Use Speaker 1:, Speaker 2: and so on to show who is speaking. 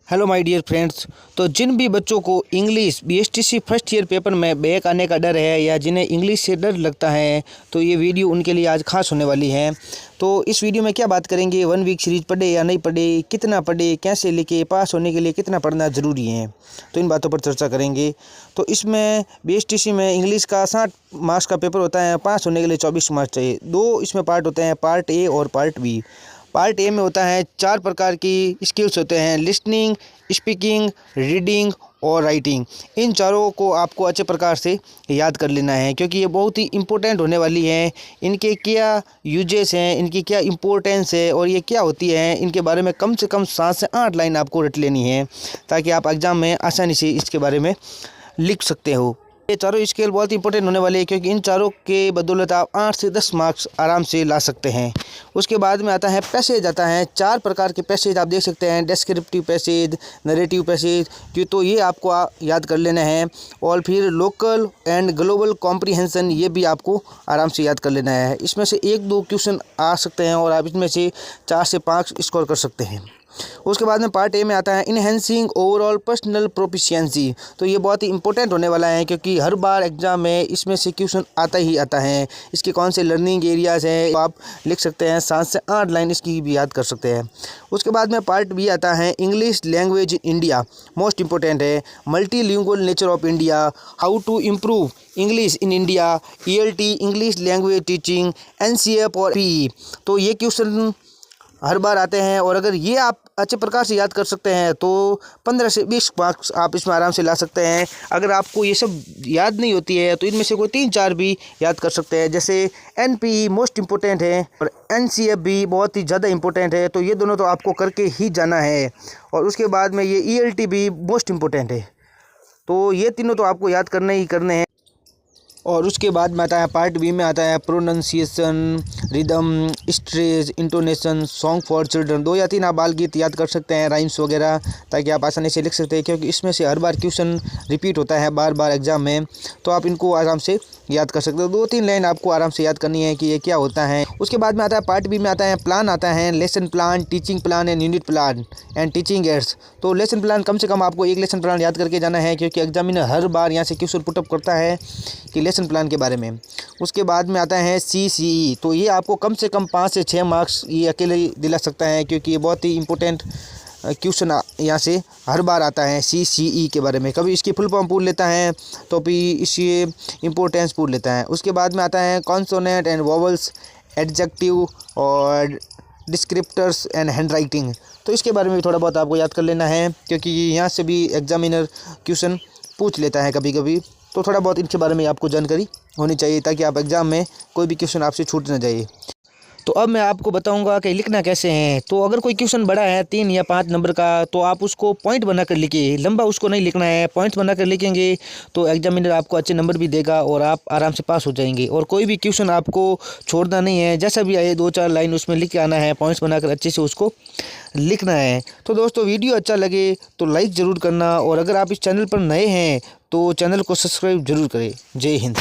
Speaker 1: Hello my dear friends. तो जिन भी बच्चों को English BSTC first year paper में बैक आने का डर है या जिन्हें इंग्लिश से डर लगता है तो ये वीडियो उनके लिए आज खास होने वाली है। तो इस वीडियो में क्या बात करेंगे, 1 वीक सीरीज पढ़े या नहीं पढ़े, कितना पढ़े, कैसे लिखे, पास होने के लिए कितना पढ़ना ज़रूरी है, तो इन बातों पर चर्चा करेंगे। तो इसमें बीएसटीसी में इंग्लिश का 60 मार्क्स का पेपर होता है, पास होने के लिए 24 मार्क्स चाहिए। 2 इसमें पार्ट होते हैं, पार्ट ए और पार्ट बी। पार्ट ए में होता है 4 प्रकार की स्किल्स होते हैं, लिसनिंग, स्पीकिंग, रीडिंग और राइटिंग। इन चारों को आपको अच्छे प्रकार से याद कर लेना है क्योंकि ये बहुत ही इम्पोर्टेंट होने वाली हैं। इनके क्या यूजेस हैं, इनकी क्या इम्पोर्टेंस है और ये क्या होती है, इनके बारे में कम से कम 7 से 8 लाइन आपको रट लेनी है ताकि आप एग्ज़ाम में आसानी से इसके बारे में लिख सकते हो। ये चारों स्केल बहुत इंपॉर्टेंट होने वाले हैं क्योंकि इन चारों के बदौलत आप 8 से 10 मार्क्स आराम से ला सकते हैं। उसके बाद में आता है पैसेज, आता है 4 प्रकार के पैसेज आप देख सकते हैं, डिस्क्रिप्टिव पैसेज, नरेटिव पैसेज, तो ये आपको याद कर लेना है। और फिर लोकल एंड ग्लोबल कॉम्प्रीहेंशन, ये भी आपको आराम से याद कर लेना है। इसमें से 1-2 क्वेश्चन आ सकते हैं और आप इसमें से 4 से 5 स्कोर कर सकते हैं। उसके बाद में पार्ट ए में आता है इनहेंसिंग ओवरऑल पर्सनल प्रोफिशिएंसी। तो ये बहुत ही इंपॉर्टेंट होने वाला है क्योंकि हर बार एग्जाम में इसमें से क्वेश्चन आता ही आता है। इसके कौन से लर्निंग एरियाज़ हैं तो आप लिख सकते हैं, 7 से 8 लाइन इसकी भी याद कर सकते हैं। उसके बाद में पार्ट बी आता है English language in India, most important है। Multilingual nature of India, how to improve English in India, ELT English language teaching, NCF और PE। तो ये क्वेश्चन हर बार आते हैं और अगर ये आप अच्छे प्रकार से याद कर सकते हैं तो 15 से 20 मार्क्स आप इसमें आराम से ला सकते हैं। अगर आपको ये सब याद नहीं होती है तो इनमें से कोई 3-4 भी याद कर सकते हैं, जैसे NPE मोस्ट इम्पोर्टेंट है और NCF भी बहुत ही ज़्यादा इम्पोर्टेंट है। तो ये दोनों तो आपको करके ही जाना है। और उसके बाद में ये ELT भी मोस्ट इम्पोर्टेंट है। तो ये तीनों तो आपको याद करने ही करने हैं। और उसके बाद में आता है पार्ट बी में आता है pronunciation, rhythm, stress, intonation, song for children. 2 या 3 आप बाल गीत याद कर सकते हैं, राइम्स वगैरह, ताकि आप आसानी से लिख सकते हैं क्योंकि इसमें से हर बार क्वेश्चन रिपीट होता है बार बार एग्जाम में, तो आप इनको आराम से याद कर सकते हो। 2-3 लाइन आपको आराम से याद करनी है कि ये क्या होता है। उसके बाद में आता है पार्ट बी में आता है प्लान, आता है lesson plan, teaching plan and unit plan and teaching ads. तो लेसन प्लान कम से कम आपको 1 लेसन प्लान याद करके जाना है क्योंकि एग्जामिनर हर बार यहाँ से क्वेश्चन पुटअप करता है कि लेसन प्लान के बारे में। उसके बाद में आता है CCE। तो ये आपको कम से कम 5 से 6 मार्क्स ये अकेले दिला सकता है क्योंकि ये बहुत ही इंपॉर्टेंट क्वेश्चन यहाँ से हर बार आता है CCE के बारे में। कभी इसकी फुल फॉर्म पूछ लेता है तो फिर इसकी इम्पोर्टेंस पूछ लेता है। उसके बाद में आता है कॉन्सोनेंट एंड वोवल्स, एडजेक्टिव और डिस्क्रिप्टर्स एंड हैंडराइटिंग। तो इसके बारे में भी थोड़ा बहुत आपको याद कर लेना है क्योंकि यहाँ से भी एग्जामिनर क्वेश्चन पूछ लेता है कभी कभी। तो थोड़ा बहुत इनके बारे में आपको जानकारी होनी चाहिए ताकि आप एग्ज़ाम में कोई भी क्वेश्चन आपसे छूट ना जाए। तो अब मैं आपको बताऊंगा कि लिखना कैसे है। तो अगर कोई क्वेश्चन बड़ा है 3 या 5 नंबर का तो आप उसको पॉइंट बनाकर लिखिए, लंबा उसको नहीं लिखना है। पॉइंट्स बनाकर लिखेंगे तो एग्जामिनर आपको अच्छे नंबर भी देगा और आप आराम से पास हो जाएंगे। और कोई भी क्वेश्चन आपको छोड़ना नहीं है, जैसा भी आए 2-4 लाइन उसमें लिख के आना है, पॉइंट्स बनाकर अच्छे से उसको लिखना है। तो दोस्तों वीडियो अच्छा लगे तो लाइक ज़रूर करना और अगर आप इस चैनल पर नए हैं तो चैनल को सब्सक्राइब जरूर करें। जय हिंद।